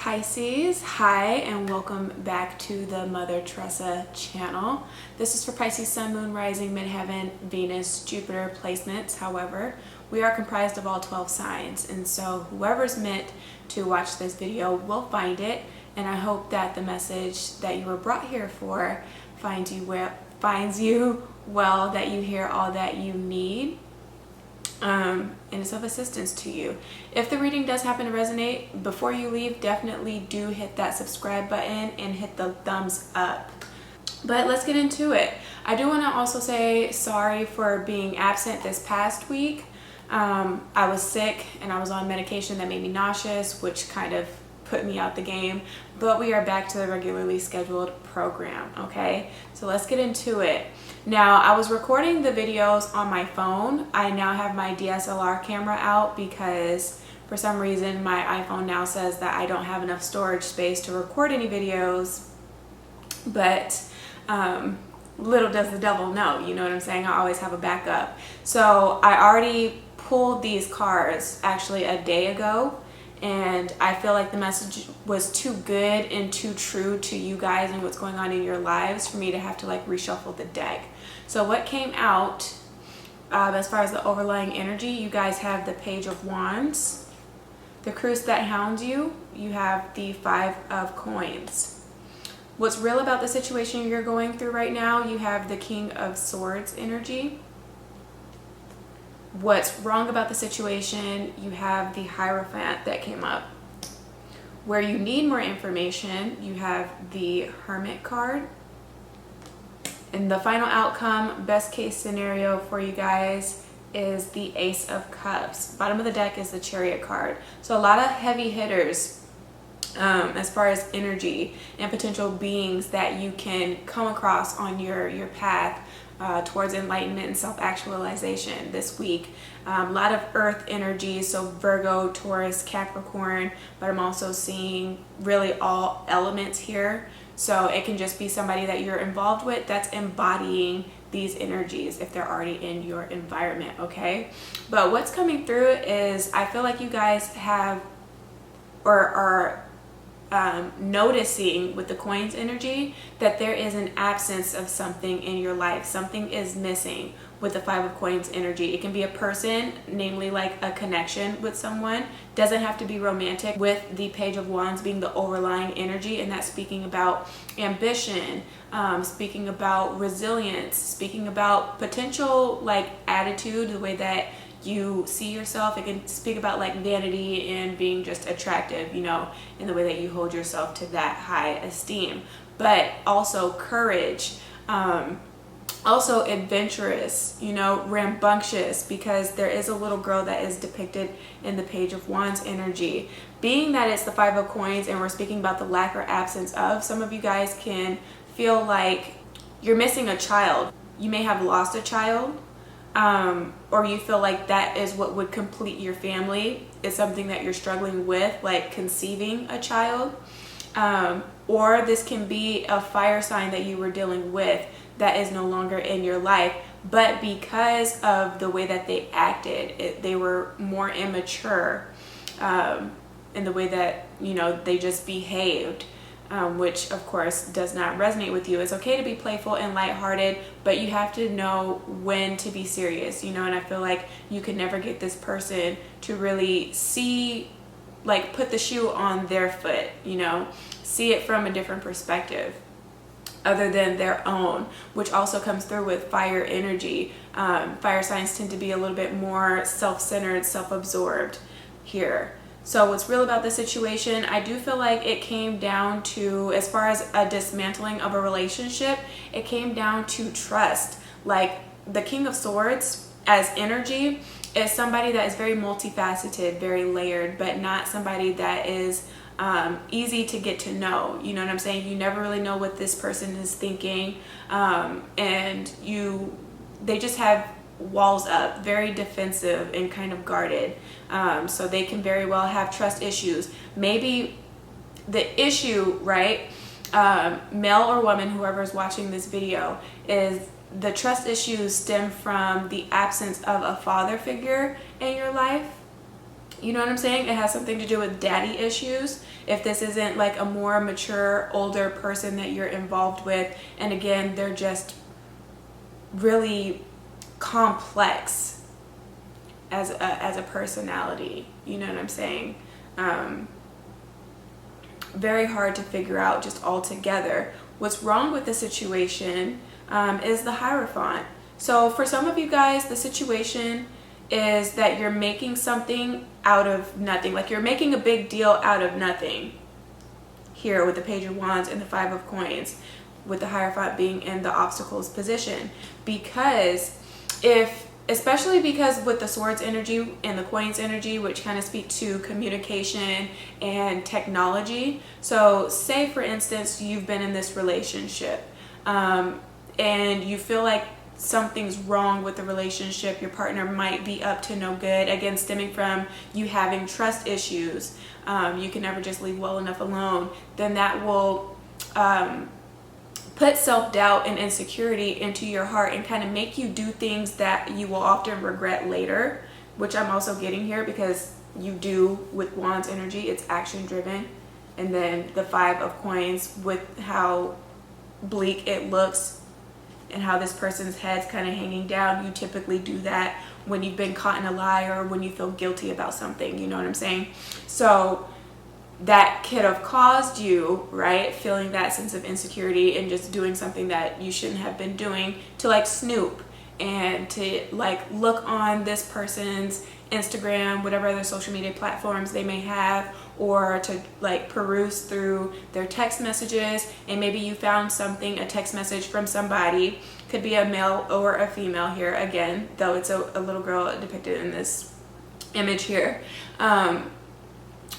Pisces, hi and welcome back to the Mother Tressa channel. This is for Pisces Sun, Moon, Rising, Midheaven, Venus, Jupiter placements. However, we are comprised of all 12 signs, and so whoever's meant to watch this video will find it, and I hope that the message that you were brought here for finds you well, that you hear all that you need. And it's of assistance to you. If the reading does happen to resonate, before you leave, definitely do hit that subscribe button and hit the thumbs up. But let's get into it. I do want to also say sorry for being absent this past week. I was sick and I was on medication that made me nauseous, which kind of put me out the game, but we are back to the regularly scheduled program. Okay, so let's get into it. Now, I was recording the videos on my phone. I now have my DSLR camera out because for some reason my iPhone now says that I don't have enough storage space to record any videos, but little does the devil know, you know what I'm saying? I always have a backup. So I already pulled these cards actually a day ago, and I feel like the message was too good and too true to you guys and what's going on in your lives for me to have to like reshuffle the deck. So what came out as far as the overlying energy, you guys have the Page of Wands, the Cruise that hounds you, you have the Five of Coins. What's real about the situation you're going through right now, you have the King of Swords energy. What's wrong about the situation, you have the Hierophant that came up. Where you need more information, you have the Hermit card. And the final outcome, best case scenario for you guys, is the Ace of Cups. Bottom of the deck is the Chariot card. So a lot of heavy hitters as far as energy and potential beings that you can come across on your path towards enlightenment and self-actualization this week. A lot of earth energy, so Virgo, Taurus, Capricorn, but I'm also seeing really all elements here. So it can just be somebody that you're involved with that's embodying these energies if they're already in your environment, okay? But what's coming through is I feel like you guys have or are noticing with the Coins energy that there is an absence of something in your life. Something is missing with the Five of Coins energy. It can be a person, namely like a connection with someone. Doesn't have to be romantic, with the Page of Wands being the overlying energy, and that's speaking about ambition, speaking about resilience, speaking about potential like attitude, the way that you see yourself. It can speak about like vanity and being just attractive, you know, in the way that you hold yourself to that high esteem, but also courage, also adventurous, you know, rambunctious, because there is a little girl that is depicted in the Page of Wands energy. Being that it's the Five of Coins and we're speaking about the lack or absence of, some of you guys can feel like you're missing a child. You may have lost a child, or you feel like that is what would complete your family. It's something that you're struggling with, like conceiving a child. Or this can be a fire sign that you were dealing with that is no longer in your life, but because of the way that they acted, they were more immature in the way that, you know, they just behaved. Which of course does not resonate with you. It's okay to be playful and lighthearted, but you have to know when to be serious, you know, and I feel like you can never get this person to really see, like put the shoe on their foot, you know, see it from a different perspective other than their own, which also comes through with fire energy. Fire signs tend to be a little bit more self-centered, self-absorbed here. So what's real about this situation, I do feel like it came down to, as far as a dismantling of a relationship, it came down to trust. Like the King of Swords as energy is somebody that is very multifaceted, very layered, but not somebody that is easy to get to know. You know what I'm saying? You never really know what this person is thinking, and they just have walls up, very defensive and kind of guarded, so they can very well have trust issues. Maybe the issue, right, male or woman, whoever is watching this video, is the trust issues stem from the absence of a father figure in your life. You know what I'm saying? It has something to do with daddy issues. If this isn't like a more mature, older person that you're involved with, and again, they're just really complex as a personality. You know what I'm saying? Very hard to figure out just altogether. What's wrong with the situation is the Hierophant. So for some of you guys, the situation is that you're making something out of nothing. Like you're making a big deal out of nothing. Here with the Page of Wands and the Five of Coins, with the Hierophant being in the obstacles position. Because especially because with the Swords energy and the Coins energy, which kind of speak to communication and technology. So say for instance, you've been in this relationship and you feel like something's wrong with the relationship. Your partner might be up to no good, again stemming from you having trust issues. You can never just leave well enough alone. Then that will put self-doubt and insecurity into your heart and kind of make you do things that you will often regret later, which I'm also getting here, because you do with Wands energy, it's action driven. And then the Five of Coins, with how bleak it looks and how this person's head's kind of hanging down, you typically do that when you've been caught in a lie or when you feel guilty about something. You know what I'm saying? So that could have caused you, right, feeling that sense of insecurity and just doing something that you shouldn't have been doing, to like snoop and to like look on this person's Instagram, whatever other social media platforms they may have, or to like peruse through their text messages, and maybe you found something, a text message from somebody, could be a male or a female here, again, though it's a little girl depicted in this image here.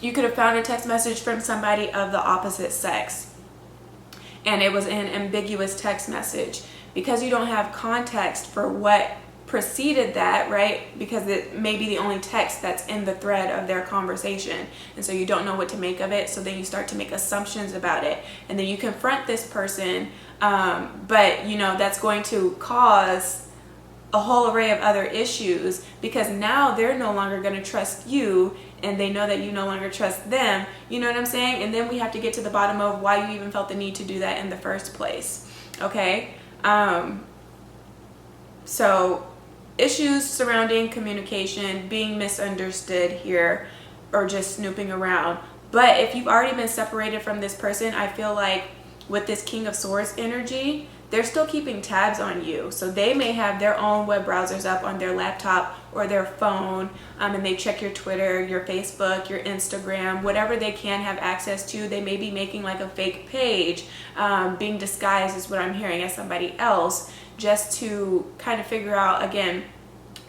You could have found a text message from somebody of the opposite sex, and it was an ambiguous text message because you don't have context for what preceded that, right? Because it may be the only text that's in the thread of their conversation, and so you don't know what to make of it. So then you start to make assumptions about it, and then you confront this person, but you know that's going to cause a whole array of other issues, because now they're no longer going to trust you, and they know that you no longer trust them. You know what I'm saying? And then we have to get to the bottom of why you even felt the need to do that in the first place. Okay? So issues surrounding communication, being misunderstood here, or just snooping around. But if you've already been separated from this person, I feel like with this King of Swords energy, they're still keeping tabs on you. So they may have their own web browsers up on their laptop or their phone, and they check your Twitter, your Facebook, your Instagram, whatever they can have access to. They may be making like a fake page, being disguised, is what I'm hearing, as somebody else, just to kind of figure out, again,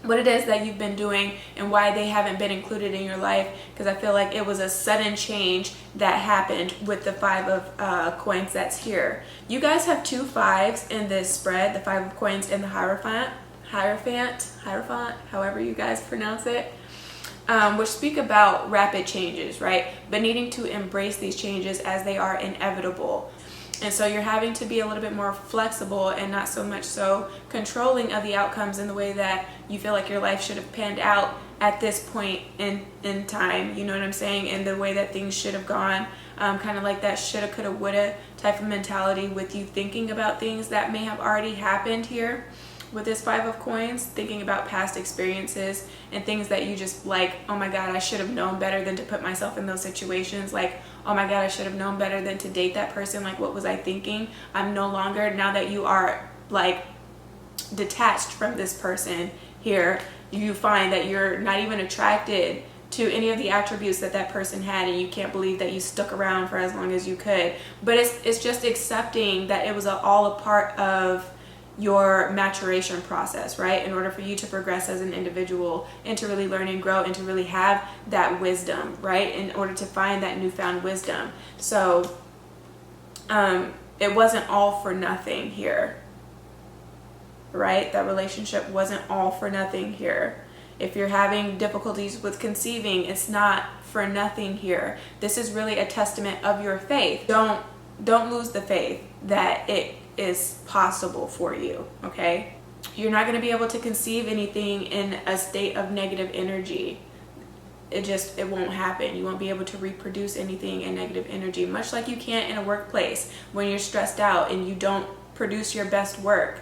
what it is that you've been doing and why they haven't been included in your life, because I feel like it was a sudden change that happened with the Five of Coins that's here. You guys have two fives in this spread, the Five of Coins and the Hierophant, however you guys pronounce it, which speak about rapid changes, right? But needing to embrace these changes as they are inevitable. And so you're having to be a little bit more flexible and not so much so controlling of the outcomes in the way that you feel like your life should have panned out at this point in time. You know what I'm saying? And the way that things should have gone, kind of like that shoulda, coulda, woulda type of mentality, with you thinking about things that may have already happened here with this Five of Coins, thinking about past experiences and things that you just like, oh my God, I should have known better than to put myself in those situations. Like, oh my God, I should have known better than to date that person. Like, what was I thinking? I'm no longer, now that you are like detached from this person here, you find that you're not even attracted to any of the attributes that that person had, and you can't believe that you stuck around for as long as you could. But it's just accepting that it was all a part of your maturation process, right? In order for you to progress as an individual and to really learn and grow and to really have that wisdom, right? In order to find that newfound wisdom. So it wasn't all for nothing here, right? That relationship wasn't all for nothing here. If you're having difficulties with conceiving, it's not for nothing here. This is really a testament of your faith. Don't lose the faith that it is possible for you, okay? You're not going to be able to conceive anything in a state of negative energy. it won't happen. You won't be able to reproduce anything in negative energy, much like you can't in a workplace when you're stressed out and you don't produce your best work.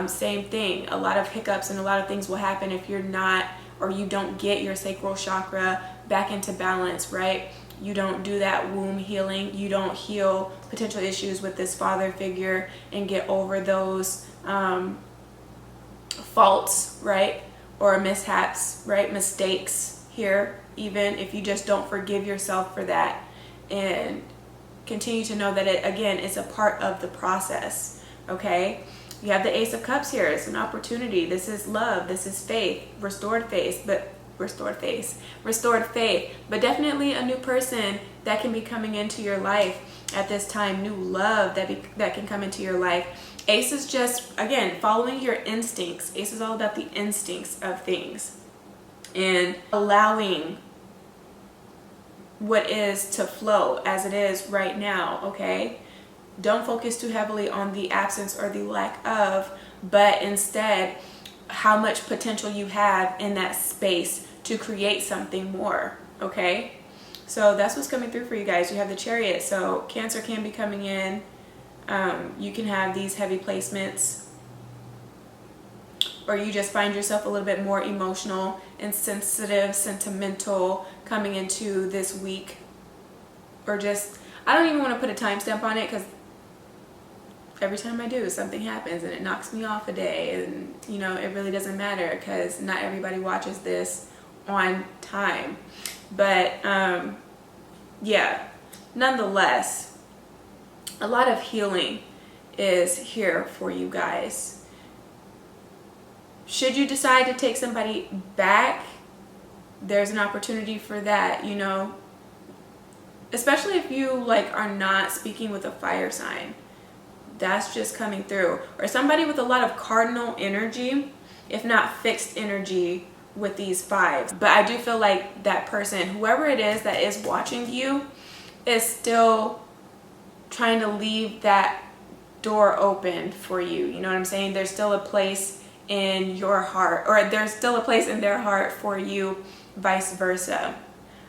Same thing, a lot of hiccups and a lot of things will happen if you're not, or you don't get your sacral chakra back into balance, right? You don't do that womb healing. You don't heal potential issues with this father figure and get over those faults, right? Or mishaps, right? Mistakes here, even if you just don't forgive yourself for that and continue to know that it, again, is a part of the process, okay? You have the Ace of Cups here. It's an opportunity. This is love. This is faith, restored faith, but definitely a new person that can be coming into your life at this time, new love that can come into your life. Ace is just, again, following your instincts. Ace is all about the instincts of things and allowing what is to flow as it is right now, okay? Don't focus too heavily on the absence or the lack of, but instead how much potential you have in that space to create something more, okay? So that's what's coming through for you guys. You have the Chariot, so Cancer can be coming in. You can have these heavy placements, or you just find yourself a little bit more emotional and sensitive, sentimental coming into this week. Or just, I don't even want to put a timestamp on it because every time I do, something happens and it knocks me off a day, and you know, it really doesn't matter because not everybody watches this on time. But yeah, nonetheless, a lot of healing is here for you guys. Should you decide to take somebody back, there's an opportunity for that, you know, especially if you like are not speaking with a fire sign. That's just coming through. Or somebody with a lot of cardinal energy, if not fixed energy with these fives. But I do feel like that person, whoever it is that is watching you, is still trying to leave that door open for you. You know what I'm saying? There's still a place in your heart, or there's still a place in their heart for you, vice versa.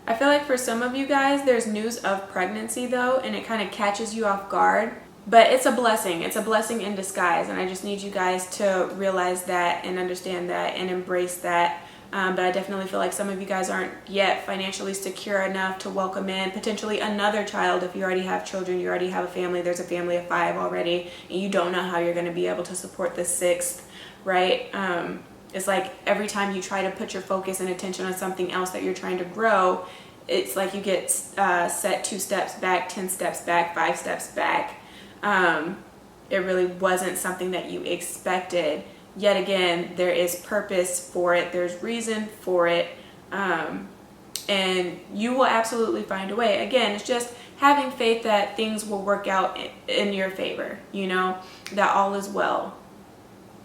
I feel like for some of you guys, there's news of pregnancy though, and it kind of catches you off guard. But it's a blessing. It's a blessing in disguise. And I just need you guys to realize that and understand that and embrace that. But I definitely feel like some of you guys aren't yet financially secure enough to welcome in potentially another child. If you already have children, you already have a family, there's a family of 5 already, and you don't know how you're going to be able to support the 6th, right? It's like every time you try to put your focus and attention on something else that you're trying to grow, it's like you get set 2 steps back, 10 steps back, 5 steps back. It really wasn't something that you expected. Yet again, there is purpose for it. There's reason for it. And you will absolutely find a way. Again, it's just having faith that things will work out in your favor, you know, that all is well.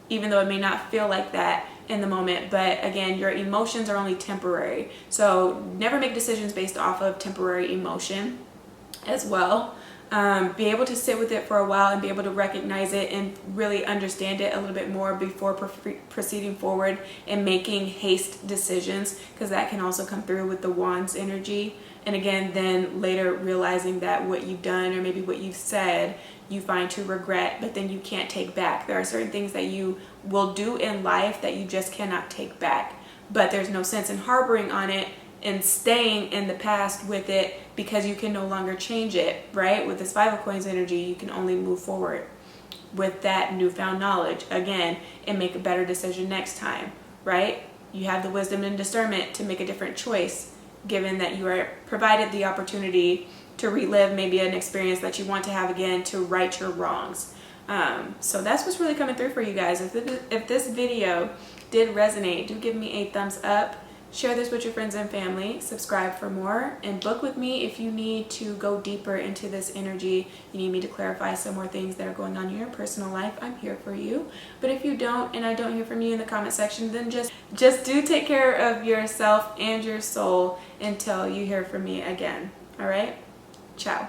Even though it may not feel like that in the moment, but again, your emotions are only temporary. So never make decisions based off of temporary emotion as well. Be able to sit with it for a while and be able to recognize it and really understand it a little bit more before proceeding forward and making haste decisions, because that can also come through with the Wands energy. And again, then later realizing that what you've done or maybe what you've said you find to regret, but then you can't take back. There are certain things that you will do in life that you just cannot take back, but there's no sense in harboring on it and staying in the past with it, because you can no longer change it, right? With this 5 of Coins energy, you can only move forward with that newfound knowledge again and make a better decision next time, right? You have the wisdom and discernment to make a different choice, given that you are provided the opportunity to relive maybe an experience that you want to have again, to right your wrongs. So that's what's really coming through for you guys. If this video did resonate, do give me a thumbs up. Share this with your friends and family, subscribe for more, and book with me if you need to go deeper into this energy. You need me to clarify some more things that are going on in your personal life. I'm here for you. But if you don't, and I don't hear from you in the comment section, then just do take care of yourself and your soul until you hear from me again. All right? Ciao.